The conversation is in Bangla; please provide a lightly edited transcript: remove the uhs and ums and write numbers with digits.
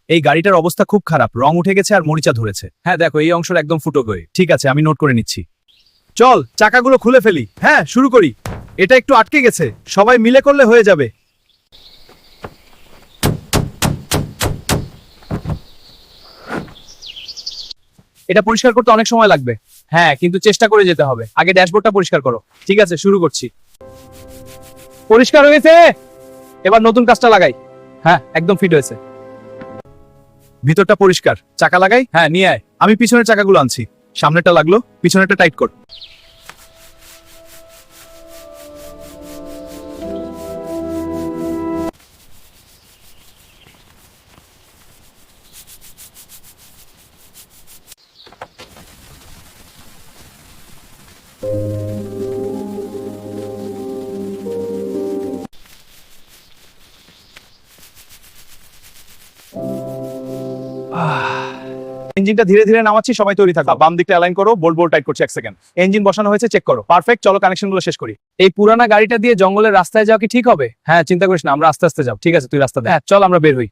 এই গাড়িটার অবস্থা খুব খারাপ, রং উঠে গেছে আর মরিচা ধরেছে। হ্যাঁ দেখো, এই অংশটা একদম ফুটো হয়ে। ঠিক আছে, আমি নোট করে নিচ্ছি। চল চাকাগুলো খুলে ফেলি। হ্যাঁ শুরু করি। এটা একটু আটকে গেছে, সবাই মিলে করলে হয়ে যাবে। এটা পরিষ্কার করতে অনেক সময় লাগবে। হ্যাঁ কিন্তু চেষ্টা করে যেতে হবে। আগে ড্যাশবোর্ডটা পরিষ্কার করো। ঠিক আছে শুরু করছি। পরিষ্কার হয়েছে, এবার নতুন কাজটা লাগাই। হ্যাঁ একদম ফিট হয়েছে। ভিতরটা পরিষ্কার, চাকা লাগাই। হ্যাঁ নিয়ে আয়। আমি পিছনের চাকাগুলো আনছি। সামনেটা লাগলো, পিছনেরটা টাইট কর। ইঞ্জিনটা ধীরে ধীরে নামাচ্ছি, সবাই তৈরি থাকো। বাম দিকটা অ্যালাইন করো, বোল্ট টাইট করছি 1 সেকেন্ড। ইঞ্জিন বসানো হয়েছে, চেক করো। পারফেক্ট, চলো কানেকশনগুলো শেষ করি। এই পুরানা গাড়িটা দিয়ে জঙ্গলের রাস্তায় যাওয়া কি ঠিক হবে? হ্যাঁ চিন্তা করিস না, আমরা আস্তে আস্তে যাও। ঠিক আছে তুই রাস্তা দে। হ্যাঁ চল আমরা বের হই।